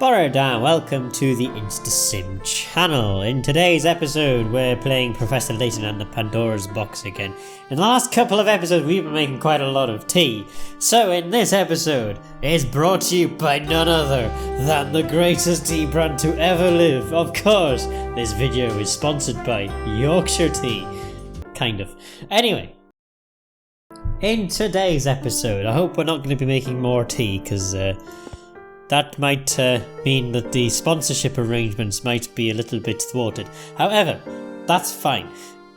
Borrowed, welcome to the InstaSim channel. In today's episode, we're playing Professor Layton and the Pandora's box again. In the last couple of episodes, we've been making quite a lot of tea. So in this episode, it's brought to you by none other than the greatest tea brand to ever live. Of course, this video is sponsored by Yorkshire Tea. Kind of. Anyway, in today's episode, I hope we're not going to be making more tea, because that might mean that the sponsorship arrangements might be a little bit thwarted. However, that's fine.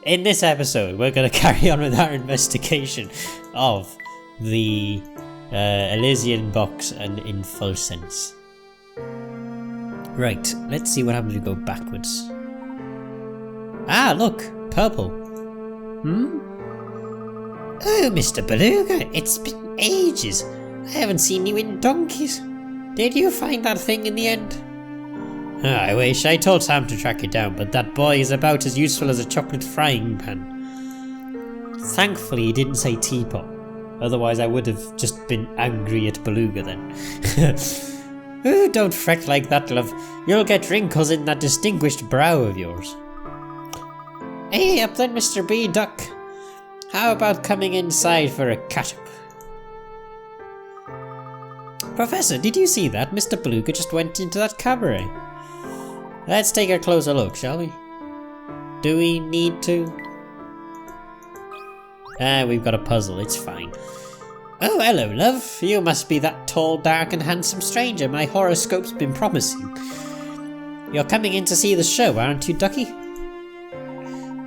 In this episode, we're going to carry on with our investigation of the Elysian box and in Folsense. Right, let's see what happens if we go backwards. Ah, look, purple. Oh, Mr. Beluga, it's been ages. I haven't seen you in donkeys. Did you find that thing in the end? I wish. I told Sam to track it down, but that boy is about as useful as a chocolate frying pan. Thankfully he didn't say teapot, otherwise I would have just been angry at Beluga then. Oh, don't fret like that, love. You'll get wrinkles in that distinguished brow of yours. Hey, up then, Mr. B. Duck. How about coming inside for a catch-up? Professor, did you see that? Mr. Beluga just went into that cabaret. Let's take a closer look, shall we? Do we need to? We've got a puzzle, it's fine. Oh, hello, love. You must be that tall, dark and handsome stranger my horoscope's been promising. You're coming in to see the show, aren't you, Ducky?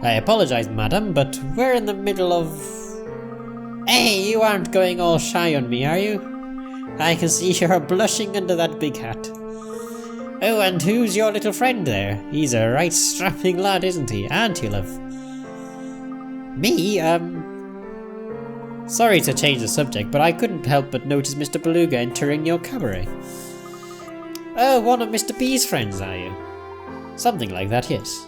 I apologise, madam, but we're in the middle of... Hey, you aren't going all shy on me, are you? I can see you're blushing under that big hat. Oh, and who's your little friend there? He's a right strapping lad, isn't he? Aren't you, love? Me, Sorry to change the subject, but I couldn't help but notice Mr. Beluga entering your cabaret. Oh, one of Mr. B's friends, are you? Something like that, yes.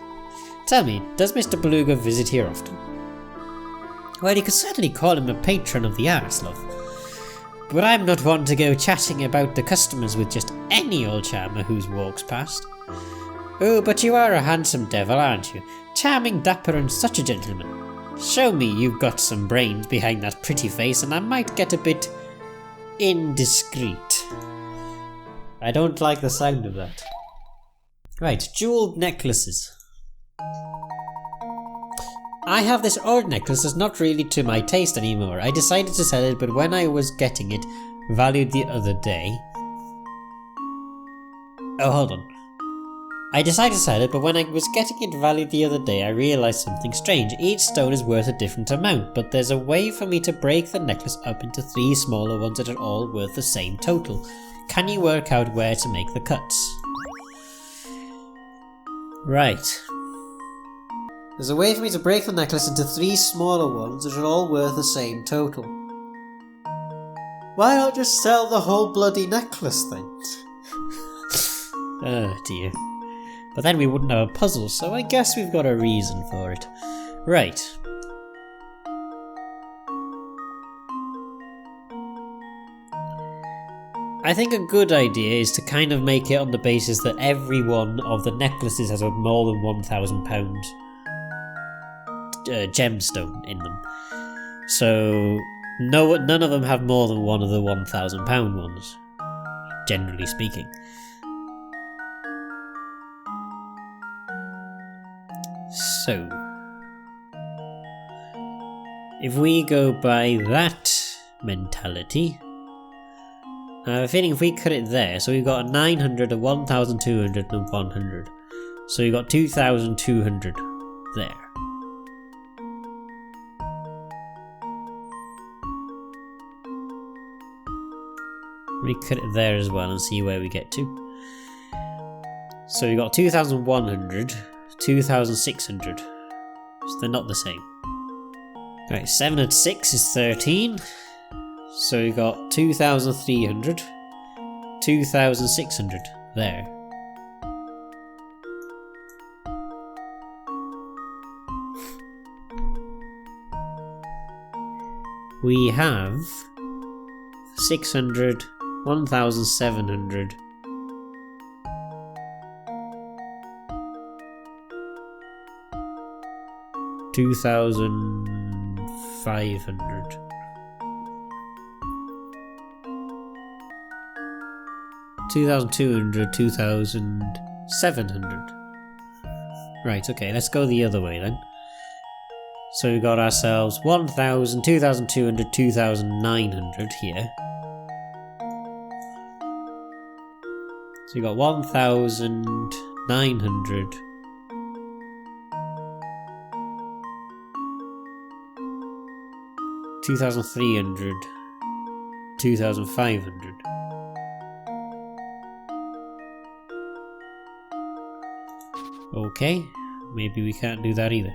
Tell me, does Mr. Beluga visit here often? Well, you could certainly call him a patron of the arts, love. But I'm not one to go chatting about the customers with just any old charmer who walks past. Oh, but you are a handsome devil, aren't you? Charming, dapper, and such a gentleman. Show me you've got some brains behind that pretty face, and I might get a bit indiscreet. I don't like the sound of that. Right, jewelled necklaces. I have this old necklace that's not really to my taste anymore. I decided to sell it, but when I was getting it valued the other day... Oh, hold on. I decided to sell it, but when I was getting it valued the other day, I realised something strange. Each stone is worth a different amount, but there's a way for me to break the necklace up into 3 smaller ones that are all worth the same total. Can you work out where to make the cuts? Right. There's a way for me to break the necklace into 3 smaller ones that are all worth the same total. Why not just sell the whole bloody necklace then? Oh dear. But then we wouldn't have a puzzle, so I guess we've got a reason for it. Right. I think a good idea is to kind of make it on the basis that every one of the necklaces has a more than £1,000 gemstone in them. So none of them have more than one of the £1,000 ones, generally speaking. So if we go by that mentality, I have a feeling if we cut it there, so we've got a 900, a 1,200 and 100. So we've got 2,200 there. We cut it there as well and see where we get to. So we got 2,100, 2,600. So they're not the same. Right, 7 and 6 is 13. So we got 2,300, 2,600 there. We have 600, 1,700, 2,500. 2,200, 2,700. Right, okay, let's go the other way then. So we got ourselves 1,000, 2,200, 2,900 here. So we got 1,900. 2,300, 2,500. Okay, maybe we can't do that either.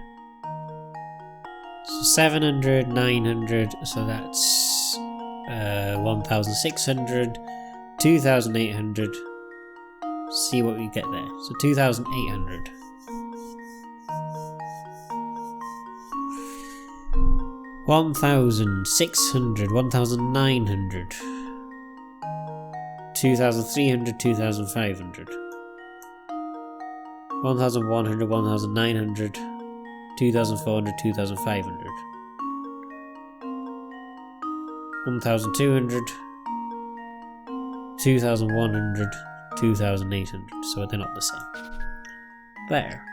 So 700, 900, so that's 1,600, 2,800. See what we get there. So 2,800. 1,600, 1,900, 2,300, 2,500, 1,100, 1,900, 2,400, 2,500, 1,200, 2,100, 2,800. So they're not the same. There.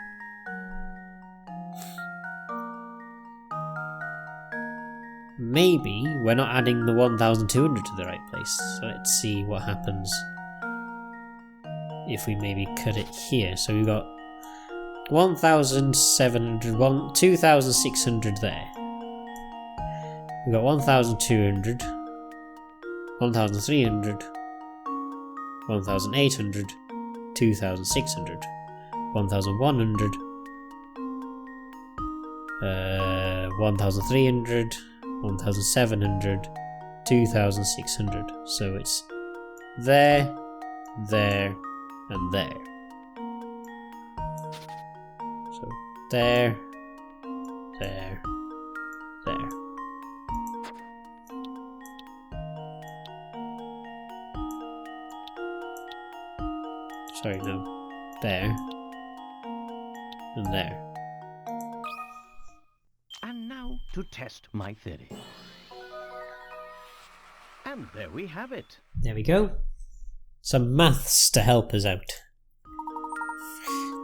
Maybe we're not adding the 1,200 to the right place. So let's see what happens if we maybe cut it here. So we've got 1,700, 2,600 there. We've got 1,200, 1,300, 1,800, 2,600, 1,100, 1,300, 1,700, 2,600. So it's there, there, and there. So there, there, there. Sorry, no. There. And there. And now to test my theory. And there we have it. There we go. Some maths to help us out.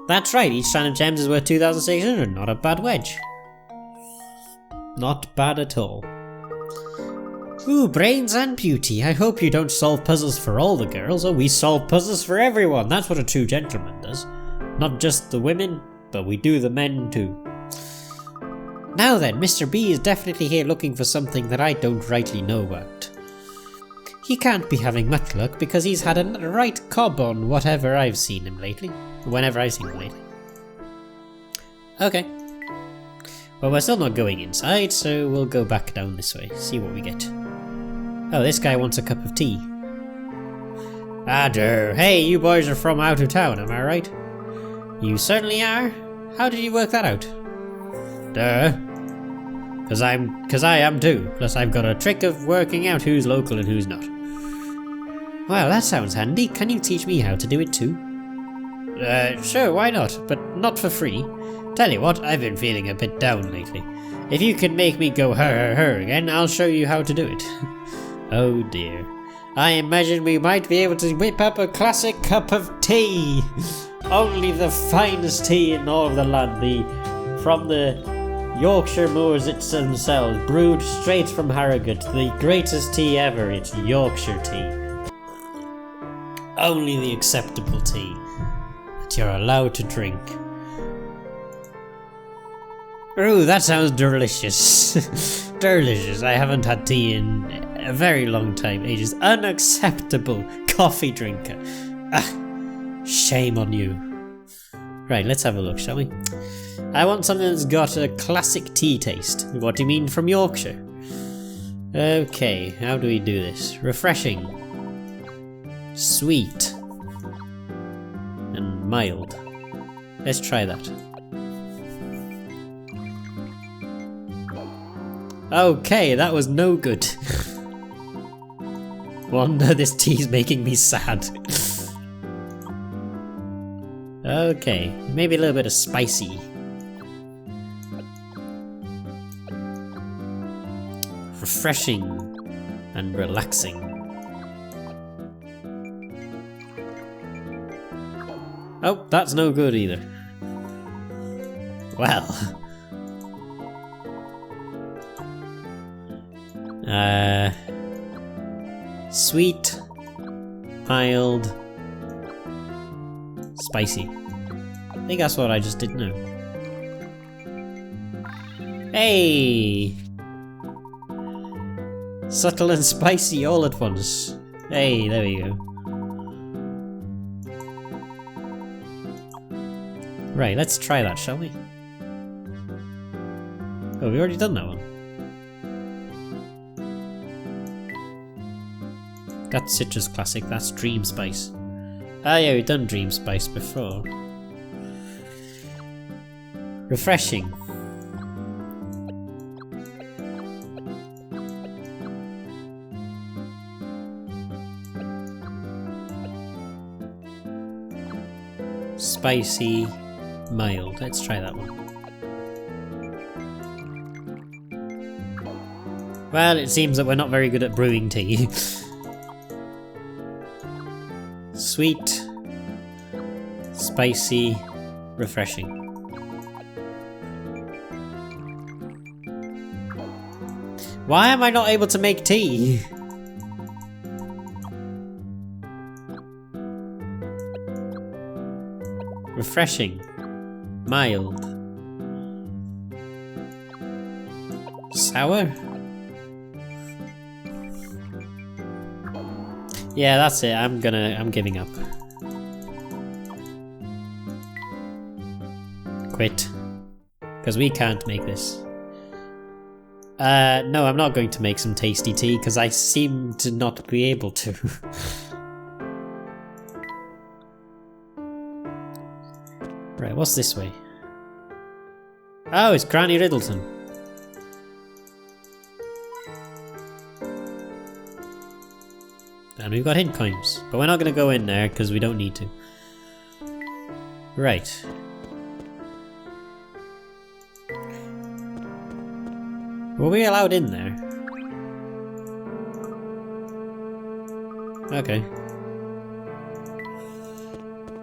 That's right, each strand of gems is worth 2,600. Not a bad wedge. Not bad at all. Ooh, brains and beauty. I hope you don't solve puzzles for all the girls. Oh, we solve puzzles for everyone. That's what a true gentleman does. Not just the women, but we do the men too. Now then, Mr. B is definitely here looking for something that I don't rightly know about. He can't be having much luck because he's had a right cob on whatever I've seen him lately. Whenever I've seen him lately. Okay. Well, we're still not going inside, so we'll go back down this way, see what we get. Oh, this guy wants a cup of tea. Ah, der. Hey, you boys are from out of town, am I right? You certainly are. How did you work that out? Duh. Cause I am too. Plus I've got a trick of working out who's local and who's not. Well, that sounds handy. Can you teach me how to do it too? Sure, why not? But not for free. Tell you what, I've been feeling a bit down lately. If you can make me go her again, I'll show you how to do it. Oh dear. I imagine we might be able to whip up a classic cup of tea. Only the finest tea in all of the land. From the Yorkshire moors themselves, brewed straight from Harrogate. The greatest tea ever. It's Yorkshire tea. Only the acceptable tea that you're allowed to drink. Ooh, that sounds delicious. Delicious. I haven't had tea in a very long time. Ages. Unacceptable coffee drinker. Ah, shame on you. Right, let's have a look, shall we? I want something that's got a classic tea taste. What do you mean from Yorkshire? Okay, how do we do this? Refreshing. Sweet. And mild. Let's try that. Okay, that was no good. Wonder this tea's making me sad. Okay, maybe a little bit of spicy. refreshing and relaxing. Oh, that's no good either. Well. Sweet, mild, spicy. I think that's what I just did now. Hey! Subtle and spicy all at once. Hey, there we go. Right, let's try that, shall we? Oh, we've already done that one. That's Citrus Classic, that's Dream Spice. Ah yeah, we've done Dream Spice before. Refreshing. Spicy, mild. Let's try that one. Well, it seems that we're not very good at brewing tea. Sweet, spicy, refreshing. Why am I not able to make tea? Refreshing, mild, sour? Yeah, that's it. I'm giving up. Quit. Because we can't make this. No, I'm not going to make some tasty tea because I seem to not be able to. Right, what's this way? Oh, it's Granny Riddleton. And we've got hint coins, but we're not going to go in there because we don't need to. Right. Were we allowed in there? Okay.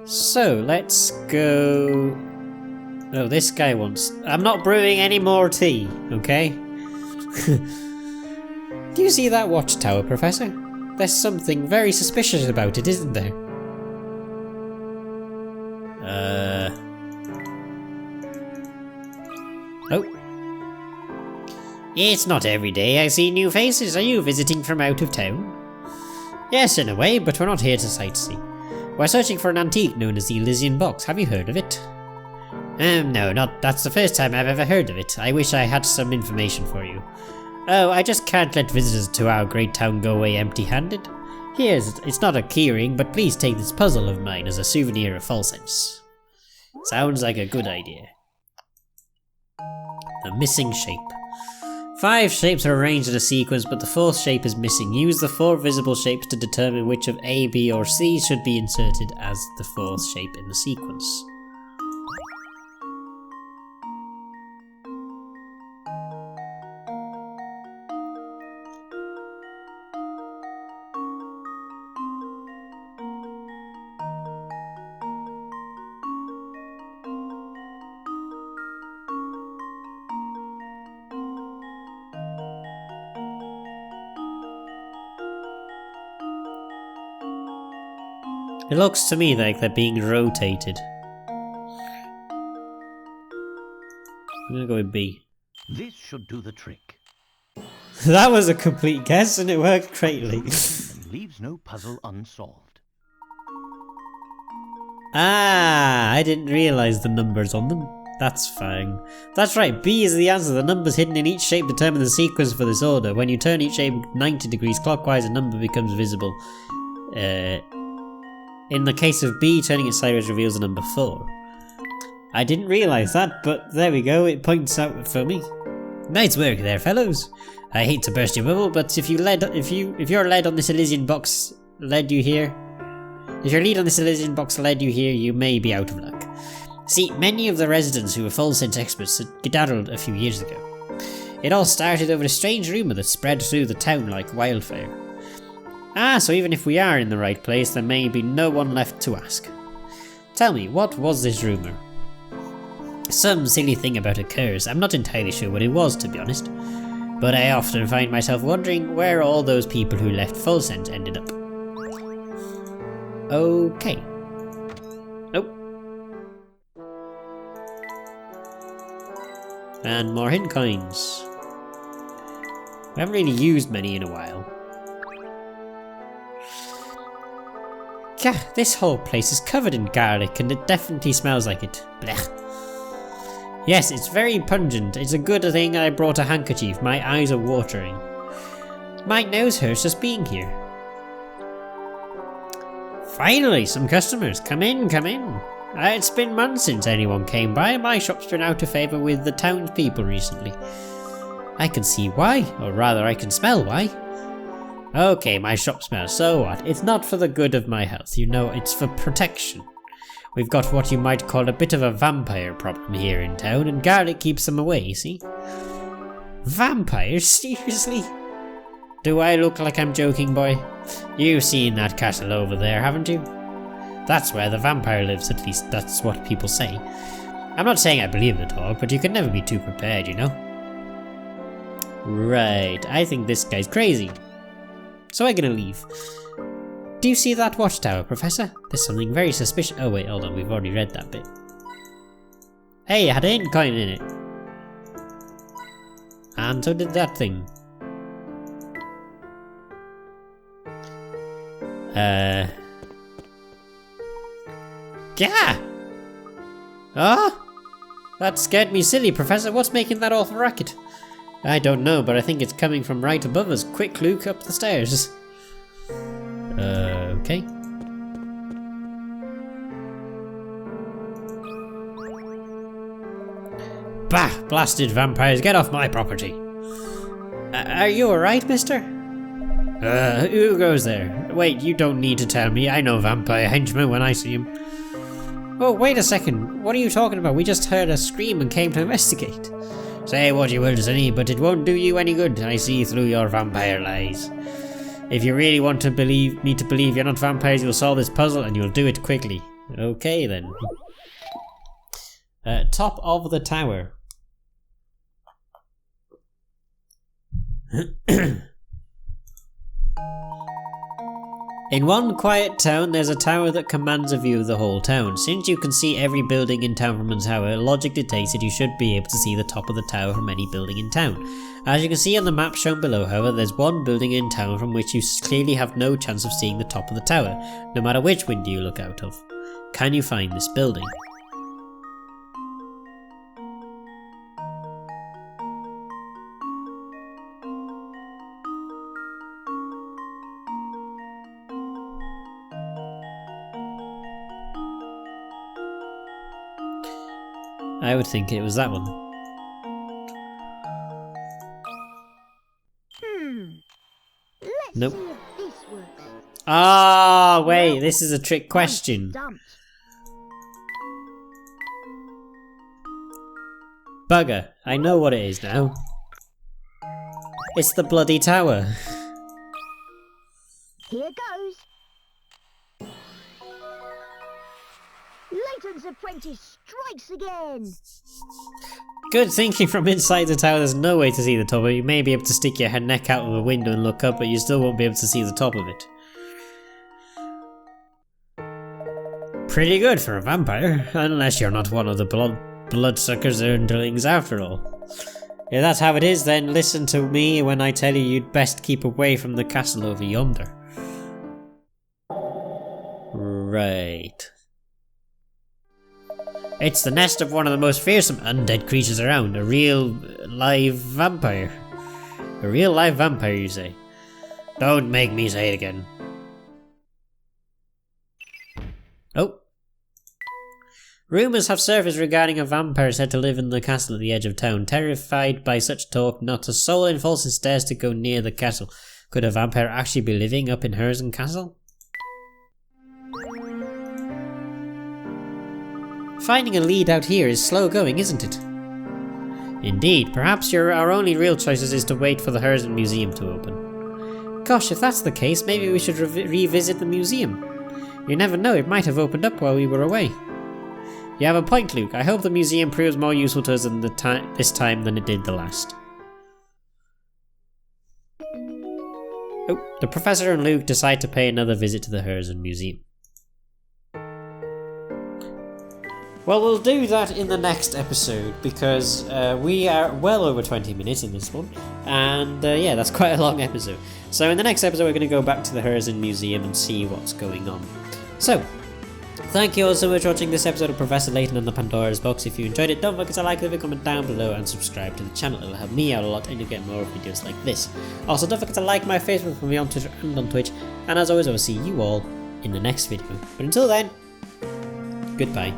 So, let's go... Oh, this guy wants... I'm not brewing any more tea, okay? Do you see that watchtower, Professor? There's something very suspicious about it, isn't there? Oh. It's not every day I see new faces. Are you visiting from out of town? Yes, in a way, but we're not here to sightsee. We're searching for an antique known as the Elysian Box. Have you heard of it? No, not. That's the first time I've ever heard of it. I wish I had some information for you. Oh, I just can't let visitors to our great town go away empty-handed. Here's, it's not a keyring, but please take this puzzle of mine as a souvenir of Folsense. Sounds like a good idea. A missing shape. 5 shapes are arranged in a sequence, but the 4th shape is missing. Use the 4 visible shapes to determine which of A, B, or C should be inserted as the 4th shape in the sequence. It looks to me like they're being rotated. I'm gonna go with B. This should do the trick. That was a complete guess and it worked greatly. And leaves no puzzle unsolved. Ah, I didn't realise the numbers on them. That's fine. That's right, B is the answer. The numbers hidden in each shape determine the sequence for this order. When you turn each shape 90 degrees clockwise, a number becomes visible. In the case of B, turning it sideways reveals the number 4. I didn't realise that, but there we go, it points out for me. Nice work there, fellows. I hate to burst your bubble, but if your lead on this Elysian box led you here, you may be out of luck. See, many of the residents who were Folsense experts had skedaddled a few years ago. It all started over a strange rumour that spread through the town like wildfire. Ah, so even if we are in the right place, there may be no one left to ask. Tell me, what was this rumour? Some silly thing about a curse. I'm not entirely sure what it was, to be honest. But I often find myself wondering where all those people who left Folsense ended up. Okay. Nope. And more hidden coins. We haven't really used many in a while. Yeah, this whole place is covered in garlic and it definitely smells like it. Blech. Yes, it's very pungent. It's a good thing I brought a handkerchief. My eyes are watering. My nose hurts just being here. Finally, some customers. Come in, come in. It's been months since anyone came by. My shop's been out of favour with the townspeople recently. I can see why, or rather I can smell why. Okay, my shop smells, so what? It's not for the good of my health, you know, it's for protection. We've got what you might call a bit of a vampire problem here in town, and garlic keeps them away, see? Vampires? Seriously? Do I look like I'm joking, boy? You've seen that castle over there, haven't you? That's where the vampire lives, at least that's what people say. I'm not saying I believe the talk, but you can never be too prepared, you know? Right, I think this guy's crazy. So I'm gonna leave. Do you see that watchtower, Professor? There's something very suspicious. Oh wait, hold on, we've already read that bit. Hey, it had an coin in it. And so did that thing. Yeah! Oh? That scared me silly, Professor. What's making that awful racket? I don't know, but I think it's coming from right above us. Quick, Luke, up the stairs. Okay. Bah! Blasted vampires, get off my property! Are you alright, mister? Who goes there? Wait, you don't need to tell me. I know vampire henchmen when I see him. Oh, wait a second. What are you talking about? We just heard a scream and came to investigate. Say what you will, Sonny, but it won't do you any good. I see through your vampire lies. If you really want to believe me to believe you're not vampires, you'll solve this puzzle and you'll do it quickly. Okay then. Top of the tower. In one quiet town, there's a tower that commands a view of the whole town. Since you can see every building in town from a tower, logic dictates that you should be able to see the top of the tower from any building in town. As you can see on the map shown below, however, there's one building in town from which you clearly have no chance of seeing the top of the tower, no matter which window you look out of. Can you find this building? I would think it was that one. Nope. Ah, wait, this is a trick question. Bugger, I know what it is now. It's the bloody tower. Here goes. Layton's apprentice strikes again. Good thinking from inside the tower. There's no way to see the top of it. You may be able to stick your neck out of a window and look up, but you still won't be able to see the top of it. Pretty good for a vampire, unless you're not one of the bloodsuckers underlings after all. If that's how it is, then listen to me when I tell you you'd best keep away from the castle over yonder. Right. It's the nest of one of the most fearsome undead creatures around, a real live vampire. A real live vampire, you say? Don't make me say it again. Oh. Rumours have surfaced regarding a vampire said to live in the castle at the edge of town. Terrified by such talk, not a soul in Folsense dares to go near the castle. Could a vampire actually be living up in Herzen Castle? Finding a lead out here is slow going, isn't it? Indeed, perhaps our only real choices is to wait for the Herzen Museum to open. Gosh, if that's the case, maybe we should revisit the museum. You never know, it might have opened up while we were away. You have a point, Luke. I hope the museum proves more useful to us this time than it did the last. Oh, the Professor and Luke decide to pay another visit to the Herzen Museum. Well, we'll do that in the next episode, because we are well over 20 minutes in this one, and yeah, that's quite a long episode. So in the next episode we're going to go back to the Herzen Museum and see what's going on. So, thank you all so much for watching this episode of Professor Layton and the Pandora's Box. If you enjoyed it, don't forget to like, leave a comment down below and subscribe to the channel. It'll help me out a lot and you'll get more videos like this. Also, don't forget to like my Facebook, follow me on Twitter and on Twitch, and as always I will see you all in the next video. But until then, goodbye.